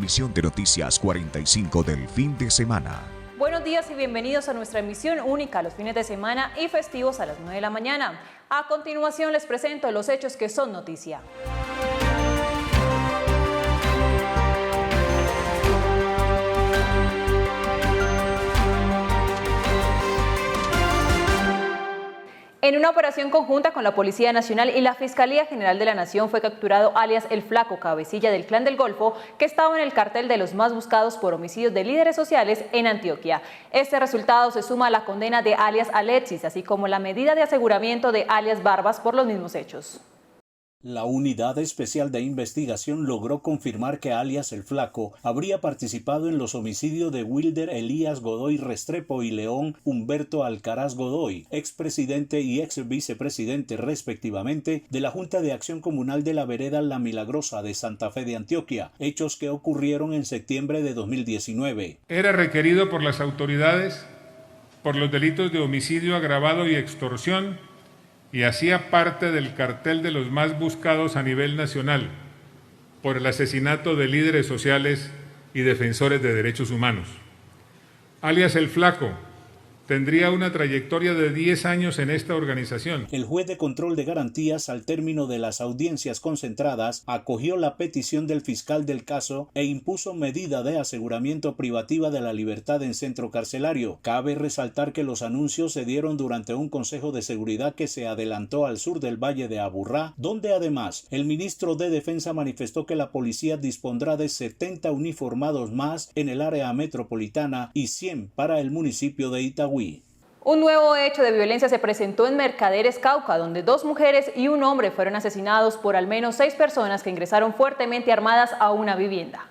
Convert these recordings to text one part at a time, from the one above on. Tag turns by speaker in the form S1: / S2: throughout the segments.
S1: emisión de Noticias 45 del fin de semana.
S2: Buenos días y bienvenidos a nuestra emisión única los fines de semana y festivos a las 9 de la mañana. A continuación les presento los hechos que son noticia. En una operación conjunta con la Policía Nacional y la Fiscalía General de la Nación fue capturado alias El Flaco, cabecilla del Clan del Golfo, que estaba en el cartel de los más buscados por homicidios de líderes sociales en Antioquia. Este resultado se suma a la condena de alias Alexis, así como la medida de aseguramiento de alias Barbas por los mismos hechos.
S3: La Unidad Especial de Investigación logró confirmar que alias El Flaco habría participado en los homicidios de Wilder Elías Godoy Restrepo y León Humberto Alcaraz Godoy, expresidente y ex vicepresidente respectivamente de la Junta de Acción Comunal de la Vereda La Milagrosa de Santa Fe de Antioquia, hechos que ocurrieron en septiembre de 2019.
S4: Era requerido por las autoridades por los delitos de homicidio agravado y extorsión, y hacía parte del cartel de los más buscados a nivel nacional por el asesinato de líderes sociales y defensores de derechos humanos. Alias El Flaco tendría una trayectoria de 10 años en esta organización.
S3: El juez de control de garantías, al término de las audiencias concentradas, acogió la petición del fiscal del caso e impuso medida de aseguramiento privativa de la libertad en centro carcelario. Cabe resaltar que los anuncios se dieron durante un consejo de seguridad que se adelantó al sur del Valle de Aburrá, donde además el ministro de Defensa manifestó que la policía dispondrá de 70 uniformados más en el área metropolitana y 100 para el municipio de Itagüí.
S2: Un nuevo hecho de violencia se presentó en Mercaderes, Cauca, donde 2 mujeres y un hombre fueron asesinados por al menos 6 personas que ingresaron fuertemente armadas a una vivienda.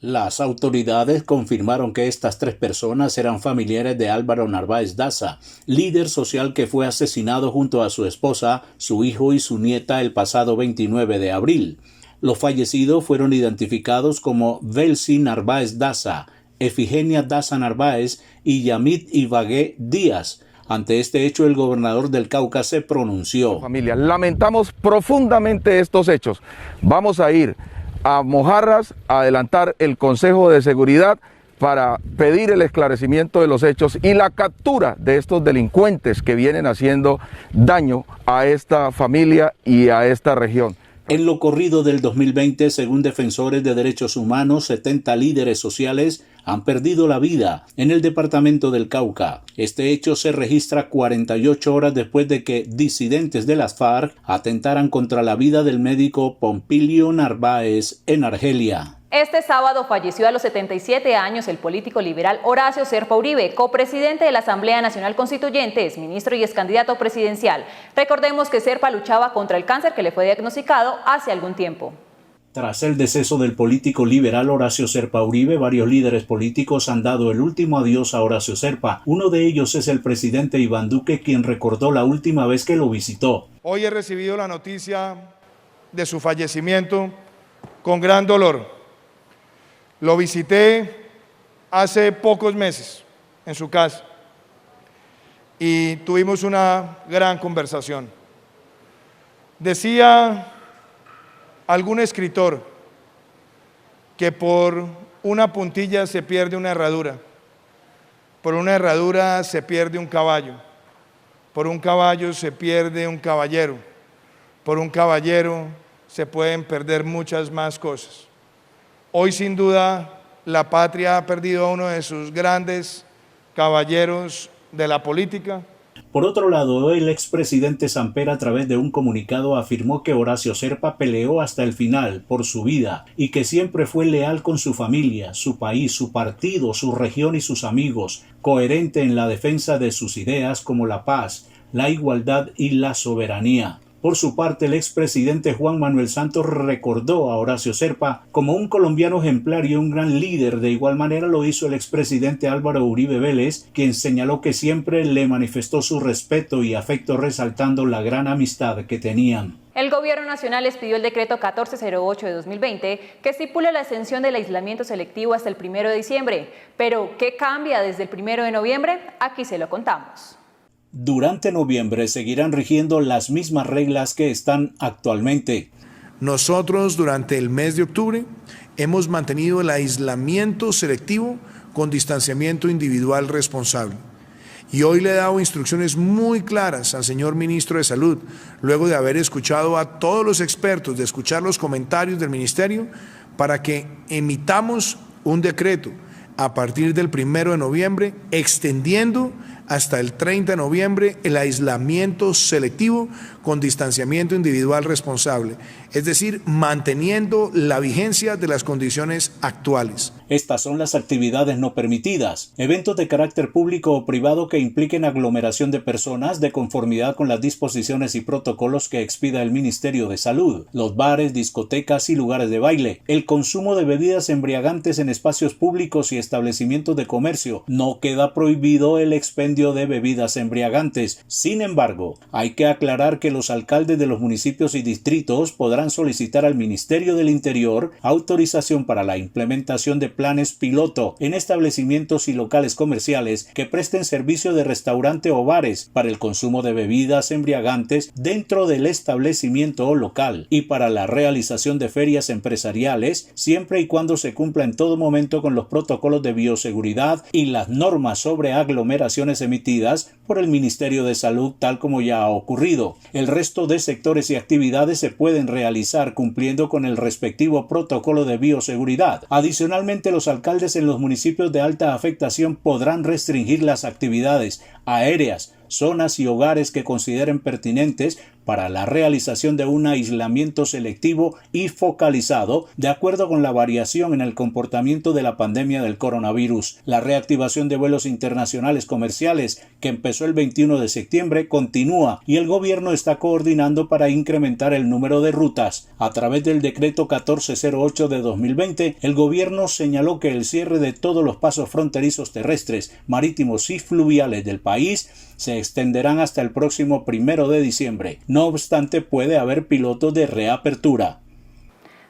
S3: Las autoridades confirmaron que estas 3 personas eran familiares de Álvaro Narváez Daza, líder social que fue asesinado junto a su esposa, su hijo y su nieta el pasado 29 de abril. Los fallecidos fueron identificados como Belsi Narváez Daza, Efigenia Daza Narváez y Yamit Ibagué Díaz. Ante este hecho, el gobernador del Cauca se pronunció.
S5: Familia, lamentamos profundamente estos hechos. Vamos a ir a Mojarras a adelantar el Consejo de Seguridad para pedir el esclarecimiento de los hechos y la captura de estos delincuentes que vienen haciendo daño a esta familia y a esta región.
S3: En lo corrido del 2020, según defensores de derechos humanos, 70 líderes sociales han perdido la vida en el departamento del Cauca. Este hecho se registra 48 horas después de que disidentes de las FARC atentaran contra la vida del médico Pompilio Narváez en Argelia.
S2: Este sábado falleció a los 77 años el político liberal Horacio Serpa Uribe, copresidente de la Asamblea Nacional Constituyente, exministro y excandidato presidencial. Recordemos que Serpa luchaba contra el cáncer que le fue diagnosticado hace algún tiempo.
S3: Tras el deceso del político liberal Horacio Serpa Uribe, varios líderes políticos han dado el último adiós a Horacio Serpa. Uno de ellos es el presidente Iván Duque, quien recordó la última vez que lo visitó.
S6: Hoy he recibido la noticia de su fallecimiento con gran dolor. Lo visité hace pocos meses en su casa y tuvimos una gran conversación. Decía algún escritor que por una puntilla se pierde una herradura, por una herradura se pierde un caballo, por un caballo se pierde un caballero, por un caballero se pueden perder muchas más cosas. Hoy, sin duda, la patria ha perdido a uno de sus grandes caballeros de la política.
S3: Por otro lado, el expresidente Samper, a través de un comunicado, afirmó que Horacio Serpa peleó hasta el final por su vida y que siempre fue leal con su familia, su país, su partido, su región y sus amigos, coherente en la defensa de sus ideas como la paz, la igualdad y la soberanía. Por su parte, el expresidente Juan Manuel Santos recordó a Horacio Serpa como un colombiano ejemplar y un gran líder. De igual manera lo hizo el expresidente Álvaro Uribe Vélez, quien señaló que siempre le manifestó su respeto y afecto, resaltando la gran amistad que tenían.
S2: El Gobierno Nacional expidió el decreto 1408 de 2020 que estipula la extensión del aislamiento selectivo hasta el 1 de diciembre. Pero, ¿qué cambia desde el 1 de noviembre? Aquí se lo contamos.
S3: Durante noviembre seguirán rigiendo las mismas reglas que están actualmente.
S7: Nosotros durante el mes de octubre
S6: hemos mantenido el aislamiento selectivo con distanciamiento individual responsable. Y hoy le he dado instrucciones muy claras al señor ministro de Salud, luego de haber escuchado a todos los expertos, de escuchar los comentarios del ministerio, para que emitamos un decreto a partir del 1 de noviembre, extendiendo hasta el 30 de noviembre el aislamiento selectivo con distanciamiento individual responsable, es decir, manteniendo la vigencia de las condiciones actuales.
S3: Estas son las actividades no permitidas: eventos de carácter público o privado que impliquen aglomeración de personas de conformidad con las disposiciones y protocolos que expida el Ministerio de Salud, los bares, discotecas y lugares de baile, el consumo de bebidas embriagantes en espacios públicos y establecimientos de comercio. No queda prohibido el expendio de bebidas embriagantes. Sin embargo, hay que aclarar que los alcaldes de los municipios y distritos podrán solicitar al Ministerio del Interior autorización para la implementación de planes piloto en establecimientos y locales comerciales que presten servicio de restaurante o bares para el consumo de bebidas embriagantes dentro del establecimiento o local, y para la realización de ferias empresariales, siempre y cuando se cumpla en todo momento con los protocolos de bioseguridad y las normas sobre aglomeraciones emitidas por el Ministerio de Salud, tal como ya ha ocurrido. El resto de sectores y actividades se pueden realizar cumpliendo con el respectivo protocolo de bioseguridad. Adicionalmente, los alcaldes en los municipios de alta afectación podrán restringir las actividades aéreas, zonas y hogares que consideren pertinentes para la realización de un aislamiento selectivo y focalizado de acuerdo con la variación en el comportamiento de la pandemia del coronavirus. La reactivación de vuelos internacionales comerciales, que empezó el 21 de septiembre, continúa y el gobierno está coordinando para incrementar el número de rutas. A través del decreto 1408 de 2020, el gobierno señaló que el cierre de todos los pasos fronterizos terrestres, marítimos y fluviales del país se extenderán hasta el próximo 1 de diciembre. No obstante, puede haber pilotos de reapertura.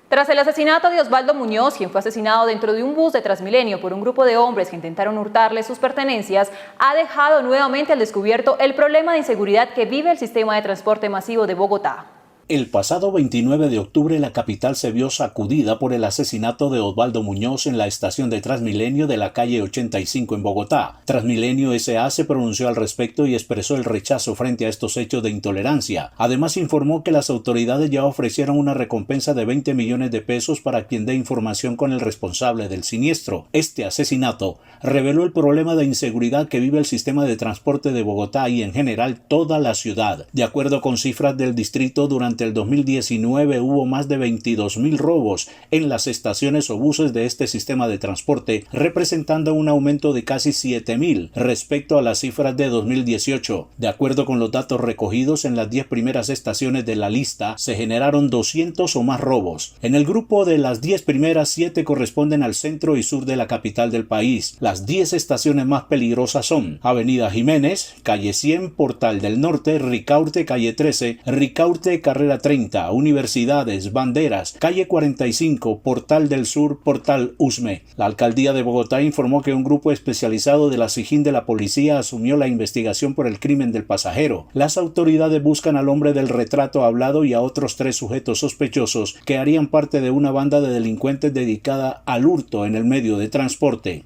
S2: Tras el asesinato de Osvaldo Muñoz, quien fue asesinado dentro de un bus de Transmilenio por un grupo de hombres que intentaron hurtarle sus pertenencias, ha dejado nuevamente al descubierto el problema de inseguridad que vive el sistema de transporte masivo de Bogotá.
S3: El pasado 29 de octubre la capital se vio sacudida por el asesinato de Osvaldo Muñoz en la estación de Transmilenio de la calle 85 en Bogotá. Transmilenio S.A. se pronunció al respecto y expresó el rechazo frente a estos hechos de intolerancia. Además informó que las autoridades ya ofrecieron una recompensa de 20 millones de pesos para quien dé información con el responsable del siniestro. Este asesinato reveló el problema de inseguridad que vive el sistema de transporte de Bogotá y en general toda la ciudad. De acuerdo con cifras del distrito, durante el 2019 hubo más de 22.000 robos en las estaciones o buses de este sistema de transporte, representando un aumento de casi 7.000 respecto a las cifras de 2018. De acuerdo con los datos recogidos en las 10 primeras estaciones de la lista, se generaron 200 o más robos. En el grupo de las 10 primeras, 7 corresponden al centro y sur de la capital del país. Las 10 estaciones más peligrosas son Avenida Jiménez, Calle 100, Portal del Norte, Ricaurte, Calle 13, Ricaurte, Carrera 30, Universidades, Banderas, Calle 45, Portal del Sur, Portal Usme. La alcaldía de Bogotá informó que un grupo especializado de la SIJIN de la policía asumió la investigación por el crimen del pasajero. Las autoridades buscan al hombre del retrato hablado y a otros 3 sujetos sospechosos que harían parte de una banda de delincuentes dedicada al hurto en el medio de transporte.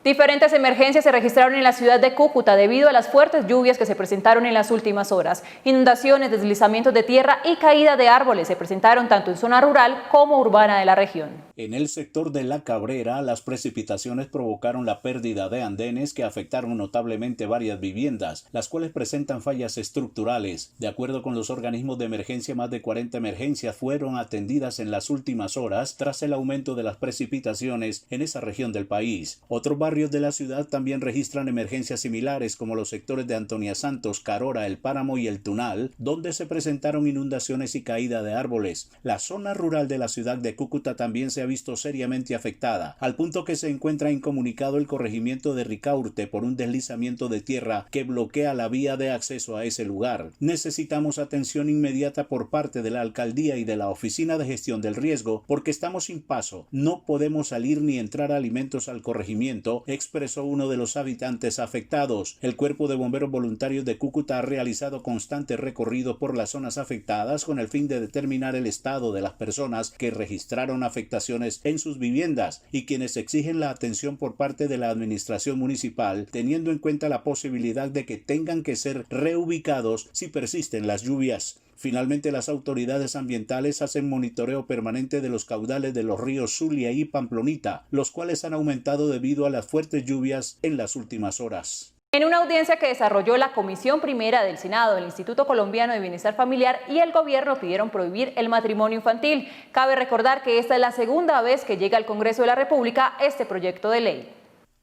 S2: Diferentes emergencias se registraron en la ciudad de Cúcuta debido a las fuertes lluvias que se presentaron en las últimas horas. Inundaciones, deslizamientos de tierra y caída de árboles se presentaron tanto en zona rural como urbana de la región.
S3: En el sector de La Cabrera, las precipitaciones provocaron la pérdida de andenes que afectaron notablemente varias viviendas, las cuales presentan fallas estructurales. De acuerdo con los organismos de emergencia, más de 40 emergencias fueron atendidas en las últimas horas tras el aumento de las precipitaciones en esa región del país. Otros barrios de la ciudad también registran emergencias similares, como los sectores de Antonia Santos, Carora, El Páramo y El Tunal, donde se presentaron inundaciones y caída de árboles. La zona rural de la ciudad de Cúcuta también se ha visto seriamente afectada, al punto que se encuentra incomunicado el corregimiento de Ricaurte por un deslizamiento de tierra que bloquea la vía de acceso a ese lugar. Necesitamos atención inmediata por parte de la alcaldía y de la Oficina de Gestión del Riesgo, porque estamos sin paso. No podemos salir ni entrar alimentos al corregimiento expresó uno de los habitantes afectados. El Cuerpo de Bomberos Voluntarios de Cúcuta ha realizado constantes recorridos por las zonas afectadas con el fin de determinar el estado de las personas que registraron afectaciones en sus viviendas y quienes exigen la atención por parte de la administración municipal, teniendo en cuenta la posibilidad de que tengan que ser reubicados si persisten las lluvias. Finalmente, las autoridades ambientales hacen monitoreo permanente de los caudales de los ríos Zulia y Pamplonita, los cuales han aumentado debido a las fuertes lluvias en las últimas horas.
S2: En una audiencia que desarrolló la Comisión Primera del Senado, el Instituto Colombiano de Bienestar Familiar y el gobierno pidieron prohibir el matrimonio infantil. Cabe recordar que esta es la segunda vez que llega al Congreso de la República este proyecto de ley.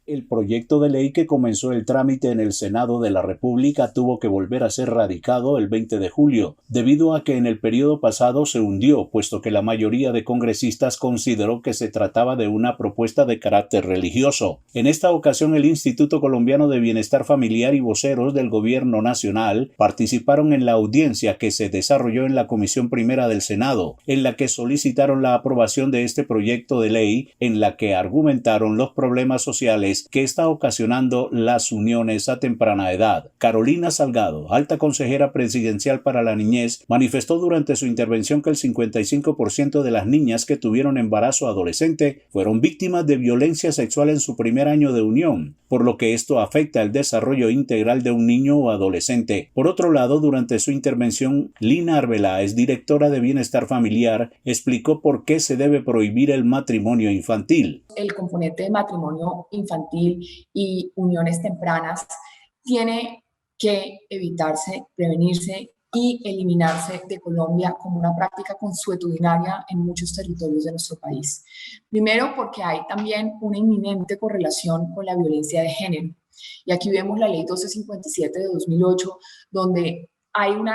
S3: El proyecto de ley que comenzó el trámite en el Senado de la República tuvo que volver a ser radicado el 20 de julio, debido a que en el periodo pasado se hundió, puesto que la mayoría de congresistas consideró que se trataba de una propuesta de carácter religioso. En esta ocasión, el Instituto Colombiano de Bienestar Familiar y voceros del Gobierno Nacional participaron en la audiencia que se desarrolló en la Comisión Primera del Senado, en la que solicitaron la aprobación de este proyecto de ley, en la que argumentaron los problemas sociales que está ocasionando las uniones a temprana edad. Carolina Salgado, alta consejera presidencial para la niñez, manifestó durante su intervención que el 55% de las niñas que tuvieron embarazo adolescente fueron víctimas de violencia sexual en su primer año de unión, por lo que esto afecta el desarrollo integral de un niño o adolescente. Por otro lado, durante su intervención, Lina Arbeláez, directora de Bienestar Familiar, explicó por qué se debe prohibir el matrimonio infantil.
S7: El componente de matrimonio infantil y uniones tempranas tiene que evitarse, prevenirse y eliminarse de Colombia como una práctica consuetudinaria en muchos territorios de nuestro país. Primero, porque hay también una inminente correlación con la violencia de género. Y aquí vemos la Ley 1257 de 2008, donde hay un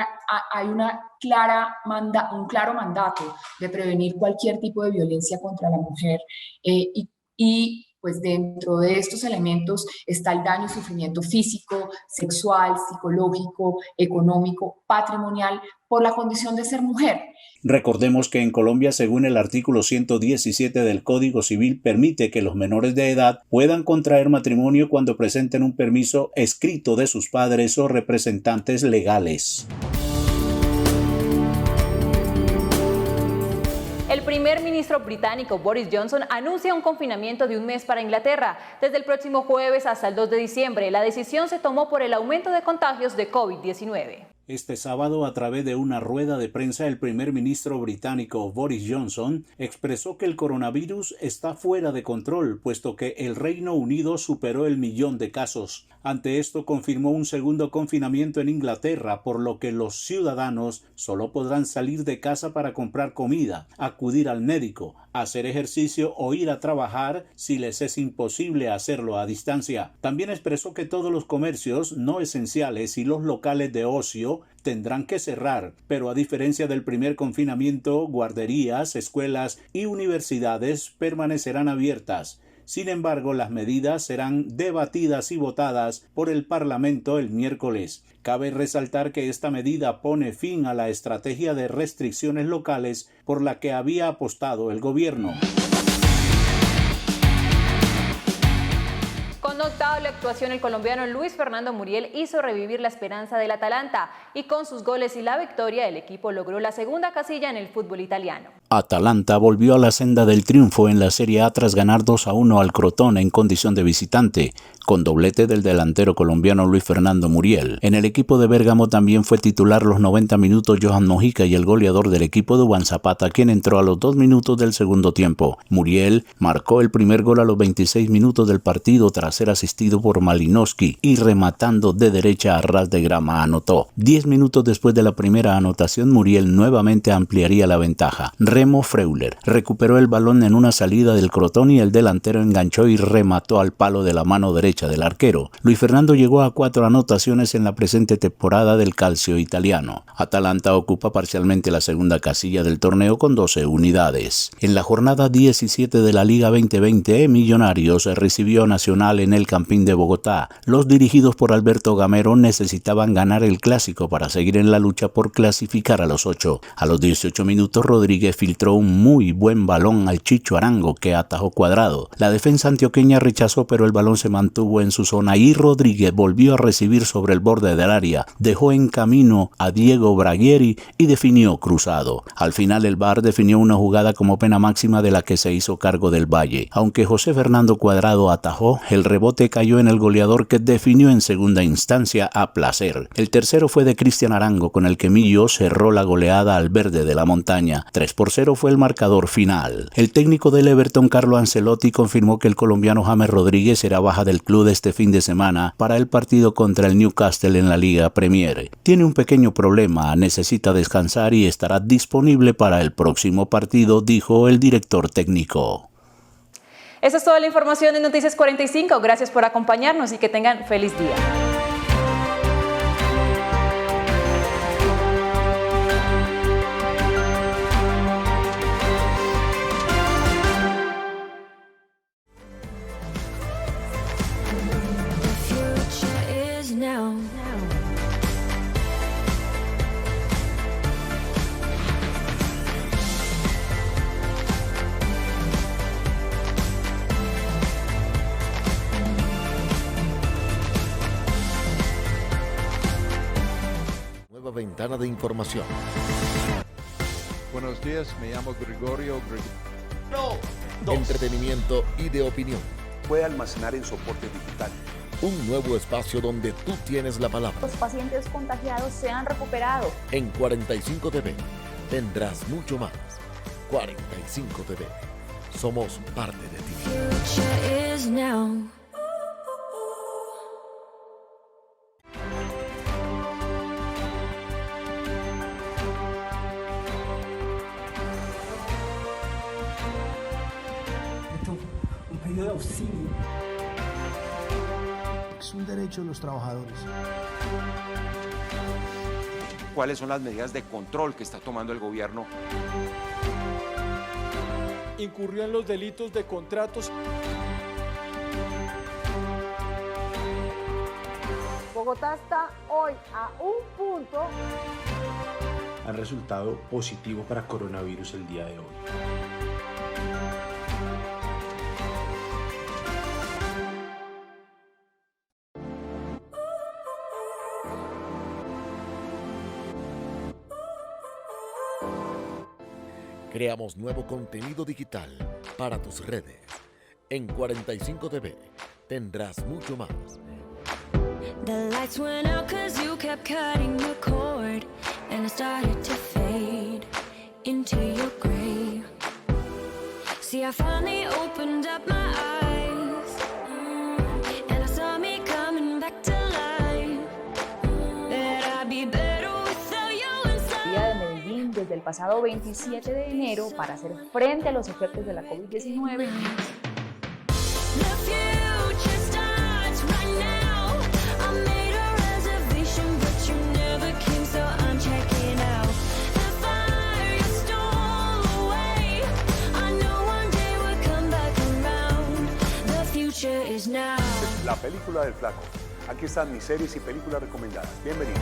S7: claro mandato de prevenir cualquier tipo de violencia contra la mujer y pues dentro de estos elementos está el daño y sufrimiento físico, sexual, psicológico, económico, patrimonial, por la condición de ser mujer.
S3: Recordemos que en Colombia, según el artículo 117 del Código Civil, permite que los menores de edad puedan contraer matrimonio cuando presenten un permiso escrito de sus padres o representantes legales.
S2: El primer ministro británico Boris Johnson anuncia un confinamiento de un mes para Inglaterra. Desde el próximo jueves hasta el 2 de diciembre, la decisión se tomó por el aumento de contagios de COVID-19.
S3: Este sábado, a través de una rueda de prensa, el primer ministro británico Boris Johnson expresó que el coronavirus está fuera de control, puesto que el Reino Unido superó el 1.000.000 de casos. Ante esto, confirmó un segundo confinamiento en Inglaterra, por lo que los ciudadanos solo podrán salir de casa para comprar comida, acudir al médico, hacer ejercicio o ir a trabajar si les es imposible hacerlo a distancia. También expresó que todos los comercios no esenciales y los locales de ocio tendrán que cerrar, pero a diferencia del primer confinamiento, guarderías, escuelas y universidades permanecerán abiertas. Sin embargo, las medidas serán debatidas y votadas por el Parlamento el miércoles. Cabe resaltar que esta medida pone fin a la estrategia de restricciones locales por la que había apostado el gobierno.
S2: Con notable actuación, el colombiano Luis Fernando Muriel hizo revivir la esperanza del Atalanta y con sus goles y la victoria, el equipo logró la segunda casilla en el fútbol italiano.
S3: Atalanta volvió a la senda del triunfo en la Serie A tras ganar 2-1 al Crotone en condición de visitante, con doblete del delantero colombiano Luis Fernando Muriel. En el equipo de Bérgamo también fue titular los 90 minutos Johan Mojica y el goleador del equipo Duván Zapata, quien entró a los 2 minutos del segundo tiempo. Muriel marcó el primer gol a los 26 minutos del partido tras ser asistido por Malinowski y rematando de derecha a ras de grama anotó. 10 minutos después de la primera anotación, Muriel nuevamente ampliaría la ventaja. Remo Freuler recuperó el balón en una salida del Crotone y el delantero enganchó y remató al palo de la mano derecha del arquero. Luis Fernando llegó a 4 anotaciones en la presente temporada del calcio italiano. Atalanta ocupa parcialmente la segunda casilla del torneo con 12 unidades. En la jornada 17 de la Liga 2020, Millonarios recibió a Nacional en el Campín de Bogotá. Los dirigidos por Alberto Gamero necesitaban ganar el clásico para seguir en la lucha por clasificar a los 8. A los 18 minutos Rodríguez filtró un muy buen balón al Chicho Arango que atajó Cuadrado. La defensa antioqueña rechazó, pero el balón se mantuvo en su zona y Rodríguez volvió a recibir sobre el borde del área, dejó en camino a Diego Braguieri y definió cruzado. Al final el VAR definió una jugada como pena máxima de la que se hizo cargo del Valle. Aunque José Fernando Cuadrado atajó, el rebote cayó en el goleador que definió en segunda instancia a placer. El tercero fue de Cristian Arango, con el que Millo cerró la goleada al verde de la montaña. 3-0 fue el marcador final. El técnico del Everton, Carlo Ancelotti, confirmó que el colombiano James Rodríguez será baja del club este fin de semana para el partido contra el Newcastle en la Liga Premier. Tiene un pequeño problema, necesita descansar y estará disponible para el próximo partido, dijo el director técnico.
S2: Esa es toda la información de Noticias 45. Gracias por acompañarnos y que tengan feliz día.
S8: Ventana de información.
S9: Buenos días, me llamo Gregorio.
S8: Entretenimiento y de opinión.
S10: Puede almacenar en soporte digital.
S8: Un nuevo espacio donde tú tienes la palabra.
S11: Los pacientes contagiados se han recuperado.
S8: En 45 TV tendrás mucho más. 45 TV. Somos parte de ti.
S12: Un pedido de auxilio. Es un derecho de los trabajadores.
S10: ¿Cuáles son las medidas de control que está tomando el gobierno?
S13: Incurrió en los delitos de contratos.
S14: Bogotá está hoy a un punto.
S15: Han resultado positivo para coronavirus el día de hoy.
S8: Creamos nuevo contenido digital para tus redes. En 45 TV tendrás mucho más.
S16: The lights went out 'cause you kept cutting the cord, and I started to fade into your gray. See, I finally opened up my eyes, and I saw me coming back to life. That I'd be better without you inside.
S7: Día de Medellín desde el pasado 27 de enero para hacer frente a los efectos de la COVID-19.
S10: La película del flaco. Aquí están mis series y películas recomendadas. Bienvenidos.